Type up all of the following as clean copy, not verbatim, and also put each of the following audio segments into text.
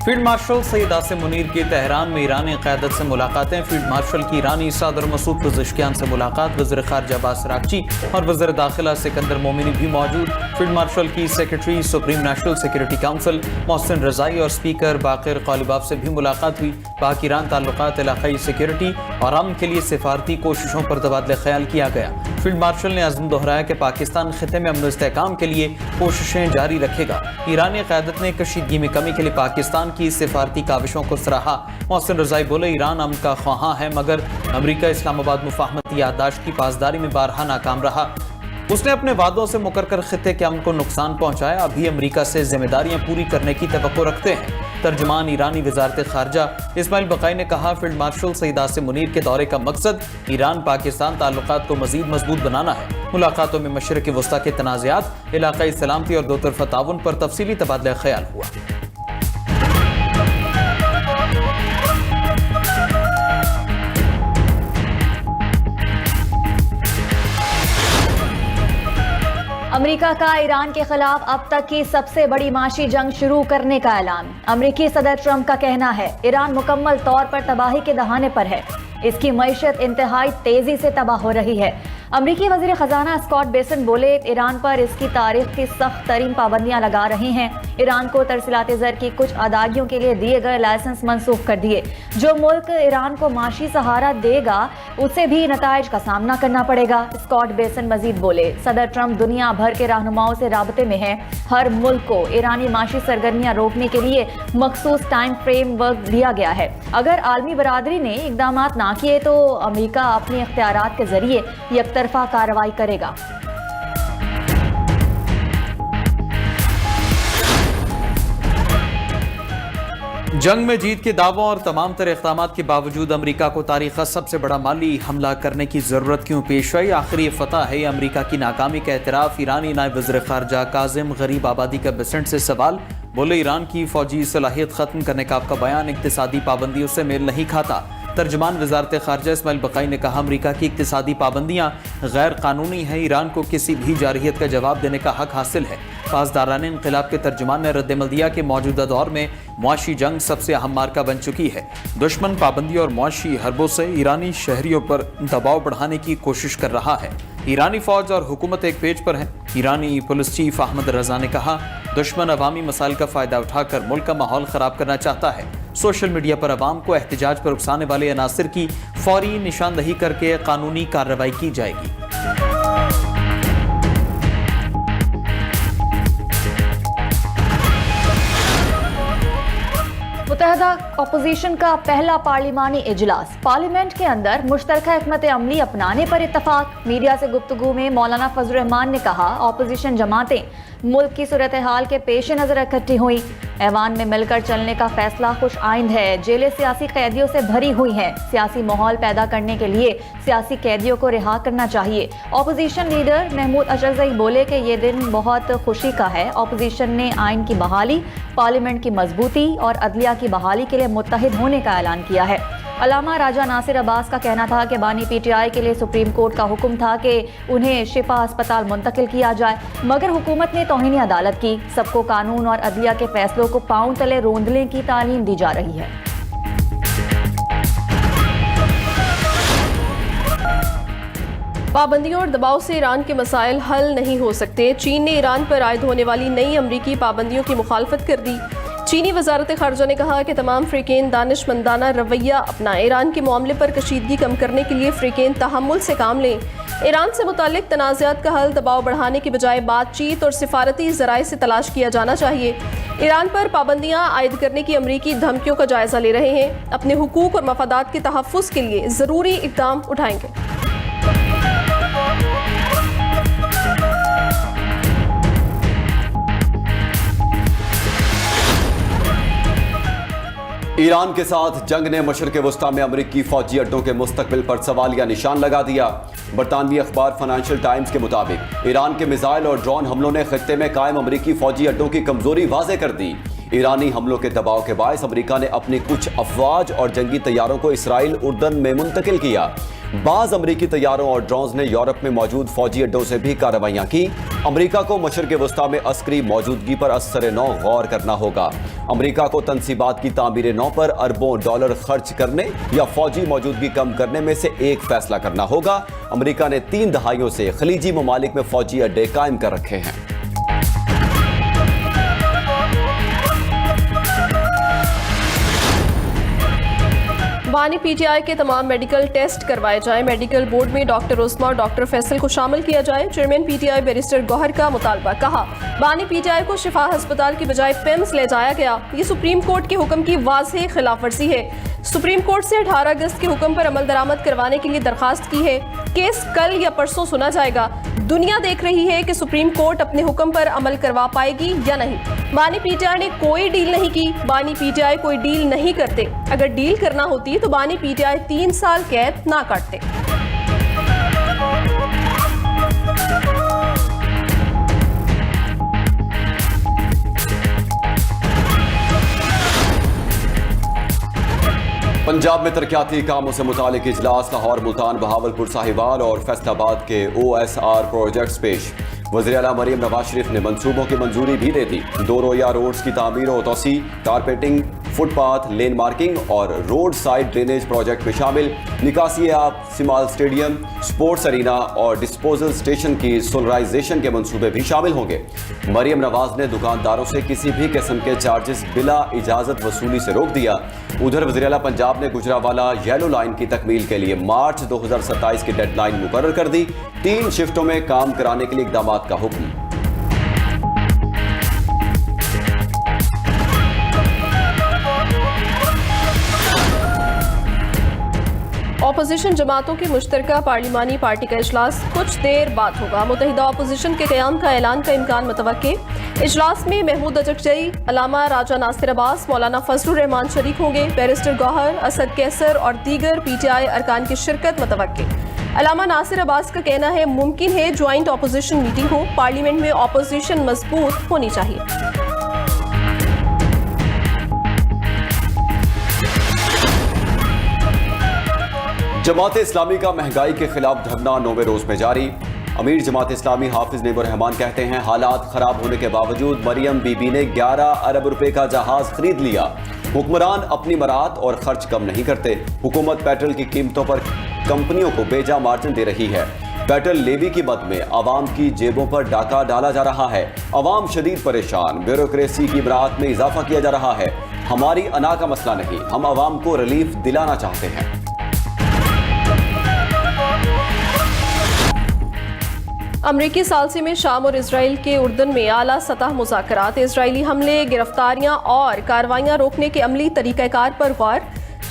Field marshal Saeed Asim Munir की Tehran में ईरानी क़यादत से मुलाकातें। फील्ड मार्शल की ईरानी सदर मसूद पज़ेश्कियान से मुलाकात। वज़ीर ख़ारजा अब्बास अराग़ची और वज़ीर दाखिला सिकंदर मोमिनी भी मौजूद। फील्ड मार्शल की secretary supreme national security council Mohsen Rezaei और स्पीकर बाक़िर क़ालिबाफ से भी मुलाकात हुई। पाक ईरान ताल्लुकात, इलाक़ाई सिक्योरिटी और अमन के लिए सिफारती कोशिशों पर तबादला ख्याल किया गया। फील्ड मार्शल ने अज़्म दोहराया कि पाकिस्तान ख़िते में अमन व इस्तेहकाम के लिए कोशिशें जारी रखेगा। ईरानी क़यादत ने कशीदगी में कमी के लिए पाकिस्तान की सिफारती काविशों को सराहा। मोहसिन रज़ाई बोले, ईरान अमन का ख्वाहां है मगर अमरीका इस्लामाबाद मुफाहमती याददाश्त की पासदारी में बारहा नाकाम रहा। उसने अपने वादों से मुकर कर खिते के अमन को नुकसान पहुंचाया। अभी अमरीका से जिम्मेदारियां पूरी करने की तवक्को रखते हैं। तर्जमान ईरानी वज़ारत ख़ारजा इस्माइल बक़ाई ने कहा, फील्ड मार्शल सईद आसिम मुनीर के दौरे का मकसद ईरान पाकिस्तान ताल्लुकात को मज़ीद मजबूत बनाना है। मुलाकातों में मशरिक़ वस्ता के तनाज़ात, इलाक़ाई सलामती और दो तरफ़ा ताउन पर तफसीली तबादला ख्याल हुआ। अमेरिका का ईरान के खिलाफ अब तक की सबसे बड़ी माशी जंग शुरू करने का ऐलान। अमेरिकी सदर ट्रंप का कहना है, ईरान मुकम्मल तौर पर तबाही के दहाने पर है। इसकी मईशत इंतहाई तेजी से तबाह हो रही है। अमरीकी वज़ीर ख़जाना स्कॉट बेसन बोले, ईरान पर इसकी तारीख की सख्त तरीन पाबंदियां लगा रही हैं। ईरान को तरसीलात ज़र की कुछ अदायगियों के लिए दिए गए लाइसेंस मनसूख कर दिए। जो मुल्क ईरान को माशी सहारा देगा उसे भी नताइज का सामना करना पड़ेगा। स्कॉट बेसन मजीद बोले, सदर ट्रंप दुनिया भर के रहनुमाओं से राबते में हैं। हर मुल्क को ईरानी माशी सरगर्मियां रोकने के लिए मखसूस टाइम फ्रेम वर्क दिया गया है। अगर आलमी बरादरी ने इकदाम ना किए तो अमेरिका अपने इख्तियारात के जरिए यकतरफा कार्रवाई करेगा। जंग में जीत के दावों और तमाम तरह इक़दामात के बावजूद अमरीका को तारीख़ का सबसे बड़ा माली हमला करने की ज़रूरत क्यों पेश आई? आखिर ये फतह है अमरीका की नाकामी का एतराफ़? ईरानी नायब वज़ीर ख़ारजा काज़िम गरीब आबादी का बेसेंट से सवाल। बोले, ईरान की फ़ौजी सलाहियत ख़त्म करने का आपका बयान इक़्तिसादी पाबंदियों से मेल नहीं खाता। तर्जमान वज़ारत ख़ारजा इस्माइल बक़ाई ने कहा, अमरीका की इक़्तिसादी पाबंदियाँ गैर कानूनी हैं। ईरान को किसी भी जारहियत का जवाब देने का हक हासिल है। पासदाराने इनक़िलाब के तर्जमान ने रद्दमल दिया कि मौजूदा दौर में मुआशी जंग सबसे अहम मार्का बन चुकी है। दुश्मन पाबंदी और मुआशी हरबों से ईरानी शहरियों पर दबाव बढ़ाने की कोशिश कर रहा है। ईरानी फौज और हुकूमत एक पेज पर है। ईरानी पुलिस चीफ अहमद रजा ने कहा, दुश्मन अवामी मसाइल का फ़ायदा उठाकर मुल्क का माहौल ख़राब करना चाहता है। सोशल मीडिया पर अवाम को एहतजाज पर उकसाने वाले अनासिर की फौरी निशानदही करके कानूनी कार्रवाई की जाएगी। मुत्तहदा अपोजिशन का पहला पार्लिमानी इजलास। पार्लियामेंट के अंदर मुश्तरका हिकमत अमली अपनाने पर इत्तफाक। मीडिया से गुफ्तगू में मौलाना फजल रहमान ने कहा, अपोजिशन जमातें मुल्क की सूरत हाल के पेश नज़र इकट्ठी हुई। ऐवान में मिलकर चलने का फैसला खुश आइंद है। जेलें सियासी कैदियों से भरी हुई हैं। सियासी माहौल पैदा करने के लिए सियासी कैदियों को रिहा करना चाहिए। अपोजिशन लीडर महमूद अशरजई बोले कि ये दिन बहुत खुशी का है। अपोजिशन ने आइन की बहाली, पार्लियामेंट की मजबूती और अदलिया की बहाली के लिए मुत्तहिद होने का ऐलान किया है। अलामा राजा नासिर अब्बास का कहना था कि बानी पीटीआई के लिए सुप्रीम कोर्ट का हुक्म था कि उन्हें शिफा अस्पताल मुंतकिल किया जाए, मगर हुकूमत ने तौहीन अदालत की। सबको कानून और अदलिया के फैसलों को पांव तले रोंदने की तालीम दी जा रही है। पाबंदियों और दबाव से ईरान के मसाइल हल नहीं हो सकते। चीन ने ईरान पर आयद होने वाली नई अमरीकी पाबंदियों की मुखालफत कर दी। चीनी वजारत ख़ारजा ने कहा कि तमाम फ़रीक़ैन दानिशमंदाना रवैया अपना ईरान के मामले पर कशीदगी कम करने के लिए फ़रीक़ैन तहम्मुल से काम लें। ईरान से मुताल्लिक़ तनाज़ात का हल दबाव बढ़ाने की बजाय बातचीत और सिफारती ज़राए से तलाश किया जाना चाहिए। ईरान पर पाबंदियाँ आयद करने की अमरीकी धमकियों का जायज़ा ले रहे हैं। अपने हुकूक और मफादात के तहफ़्फ़ुज़ के लिए ज़रूरी इक़दाम उठाएंगे। ईरान के साथ जंग ने मशरिक़ वस्ता में अमरीकी फौजी अड्डों के मुस्तकबिल पर सवालिया निशान लगा दिया। बरतानवी अखबार फाइनेंशियल टाइम्स के मुताबिक ईरान के मिसाइल और ड्रोन हमलों ने खित्ते में कायम अमरीकी फौजी अड्डों की कमजोरी वाज़ेह कर दी। ईरानी हमलों के दबाव के बायस अमरीका ने अपनी कुछ अफवाज और जंगी तैयारों को इसराइल उर्दन में मुंतकिल किया। बाज अमरीकी तैयारों और ड्रोन्स ने यूरोप में मौजूद फौजी अड्डों से भी कार्रवाइयां की। अमरीका को मशरिक़ वस्ता में अस्करी मौजूदगी पर असर नौ गौर करना होगा। अमरीका को तनसीबात की तामीर नौ पर अरबों डॉलर खर्च करने या फौजी मौजूदगी कम करने में से एक फैसला करना होगा। अमरीका ने 3 दहाइयों से खलीजी ममालिक में फौजी अड्डे कायम कर रखे हैं। बानी पीटीआई के तमाम मेडिकल टेस्ट करवाए जाएं। मेडिकल बोर्ड में डॉक्टर उस्मा और डॉक्टर फैसल को शामिल किया जाए। चेयरमैन पीटीआई बैरिस्टर गौहर का मुतालबा। कहा, बानी पीटीआई को शिफा अस्पताल की बजाय पिम्स ले जाया गया। ये सुप्रीम कोर्ट के हुक्म की वाज़ेह खिलाफवर्जी है। सुप्रीम कोर्ट से 18 अगस्त के हुक्म पर अमल दरामद करवाने के लिए दरखास्त की है। केस कल या परसों सुना जाएगा। दुनिया देख रही है कि सुप्रीम कोर्ट अपने हुक्म पर अमल करवा पाएगी या नहीं। बानी पीटीआई ने कोई डील नहीं की। बानी पीटीआई कोई डील नहीं करते। अगर डील करना होती तो बानी पीटीआई 3 साल कैद ना काटते। पंजाब में तरक्याती कामों से मुतालिक इजलास। लाहौर, मुल्तान, बहावलपुर, साहिवाल और फैसलाबाद के OSR प्रोजेक्ट्स पेश। वज़ीर आला मरीम नवाज शरीफ ने मंसूबों की मंजूरी भी दे दी। 2 रोया रोड्स की तामीर और तोसी, कारपेटिंग, फुटपाथ, लेन मार्किंग और रोड साइड ड्रेनेज प्रोजेक्ट में शामिल। निकासी आब सिमाल स्टेडियम, स्पोर्ट्स अरीना और डिस्पोजल स्टेशन की सोलराइजेशन के मंसूबे भी शामिल होंगे। मरीम नवाज ने दुकानदारों से किसी भी किस्म के चार्जेस बिला इजाजत वसूली से रोक दिया। उधर वज़ीर आला पंजाब ने गुजरावाला येलो लाइन की तकमील के लिए मार्च 2027 की डेडलाइन मुकर्रर कर दी। 3 शिफ्टों में काम कराने के लिए इक़दामात का हुक्म। अपोजिशन जमातों की मुश्तरका पार्लिमानी पार्टी का इजलास कुछ देर बाद होगा। मुत्तहिदा अपोजिशन के क़याम का ऐलान का इम्कान मुतवक्के। इजलास में महमूद अजकजई, अलामा राजा नासिर अब्बास, मौलाना फजलुर रहमान शरीक होंगे। बैरिस्टर गौहर, असद कैसर और दीगर पीटीआई अरकान की शिरकत मुतवक्के। अलामा नासिर अब्बास का कहना है, मुमकिन है ज्वाइंट अपोजिशन मीटिंग हो। पार्लियामेंट में अपोजिशन मजबूत होनी चाहिए। जमात इस्लामी का महंगाई के खिलाफ धरना 9वें रोज में जारी। अमीर जमात इस्लामी हाफिज नेबुर रहमान कहते हैं, हालात खराब होने के बावजूद मरियम बीबी ने 11 अरब रुपए का जहाज खरीद लिया। हुक्मरान अपनी मरात और खर्च कम नहीं करते। हुकूमत पेट्रोल की कीमतों पर कंपनियों को बेजा मार्जिन दे रही है। पेट्रोल लेवी की मद में आवाम की जेबों पर डाका डाला जा रहा है। आवाम शदीद परेशान। ब्यूरोक्रेसी की मरात में इजाफा किया जा रहा है। हमारी अना का मसला नहीं, हम आवाम को रिलीफ दिलाना चाहते हैं। अमरीकी सालसी में शाम और इसराइल के उर्दन में आला सतह मुज़ाकरात। इजरायली हमले, गिरफ्तारियां और कार्रवाइयां रोकने के अमली तरीक़ाकार पर गौर।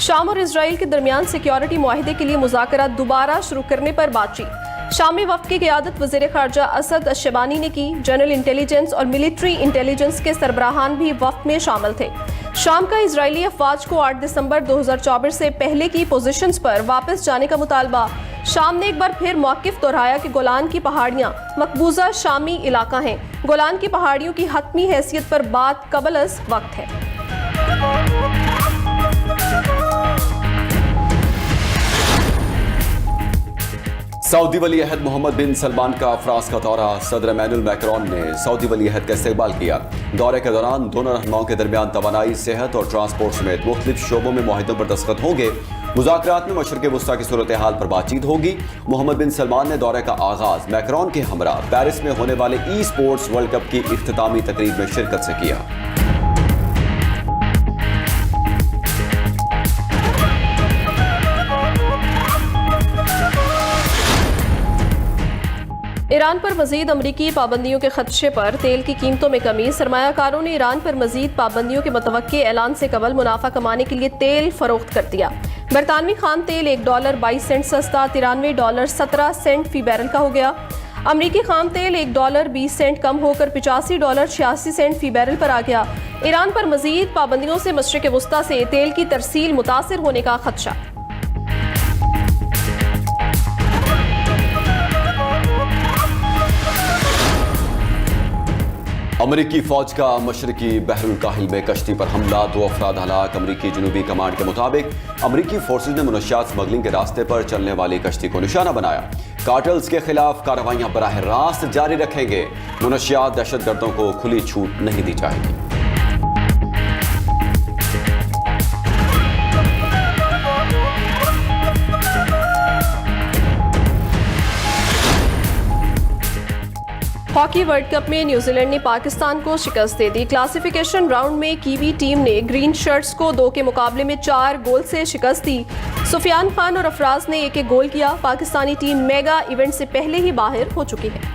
शाम और इसराइल के दरमियान सिक्योरिटी मुआहिदे के लिए मुज़ाकरात दोबारा शुरू करने पर बातचीत। शामी वफ़द की क़यादत वज़ीर ख़ारजा असद अशबानी ने की। जनरल इंटेलिजेंस और मिलिट्री इंटेलिजेंस के सरबराहान भी वफ़द में शामिल थे। शाम का इजरायली अफवाज को 8 दिसंबर 2024 से पहले की पोजीशंस पर वापस जाने का मुतालबा। शाम ने एक बार फिर मौक़िफ़ दोहराया कि गोलान की पहाड़ियाँ मकबूजा शामी इलाका हैं। गोलान की पहाड़ियों की हतमी हैसियत पर बात कबल अज़ वक्त है। सऊदी वली अहद मोहम्मद बिन सलमान का फ्रांस का दौरा। सदर इमैनुअल मैक्रोन ने सऊदी वली अहद का इस्तकबाल किया। दौरे के दौरान दोनों रहनुमाओं के दरमियान तवानाई, सेहत और ट्रांसपोर्ट समेत मुख्तलिफ शोबों में मुआहिदों पर दस्तखत होंगे। मुज़ाकरात में मशरिक़ वस्ता की सूरत हाल पर बातचीत होगी। मोहम्मद बिन सलमान ने दौरे का आगाज मैक्रोन के हमरा पेरिस में होने वाले ई-स्पोर्ट्स वर्ल्ड कप की इख्तितामी तकरीब में शिरकत से किया। ईरान पर मजीद अमरीकी पाबंदियों के खदशे पर तेल की कीमतों में कमी। सरमायाकारों ने ईरान पर मजीद पाबंदियों के मुतवक्के ऐलान से कबल मुनाफा कमाने के लिए तेल फरोख्त कर दिया। बरतानवी खाम तेल $1.22 सस्ता $93.17 फी बैरल का हो गया। अमरीकी खाम तेल $1.20 कम होकर $85.86 फी बैरल पर आ गया। ईरान पर मजीद पाबंदियों से मशरिक़ वस्ता से तेल की तरसील मुतासिर होने का खदशा। अमरीकी फौज का मशरकी बहरुल काहिल में कश्ती पर हमला, 2 अफराद हलाक। अमरीकी जनूबी कमांड के मुताबिक अमरीकी फोर्सेज ने मुनशियात स्मगलिंग के रास्ते पर चलने वाली कश्ती को निशाना बनाया। कार्टेल्स के खिलाफ कार्रवाइयां बराह रास्त जारी रखेंगे। मुनशियात दहशतगर्दों को खुली छूट नहीं दी जाएगी। हॉकी वर्ल्ड कप में न्यूजीलैंड ने पाकिस्तान को शिकस्त दे दी। क्लासिफिकेशन राउंड में कीवी टीम ने ग्रीन शर्ट्स को 2 के मुकाबले में 4 गोल से शिकस्त दी। सुफियान खान और अफराज ने 1-1 गोल किया। पाकिस्तानी टीम मेगा इवेंट से पहले ही बाहर हो चुकी है।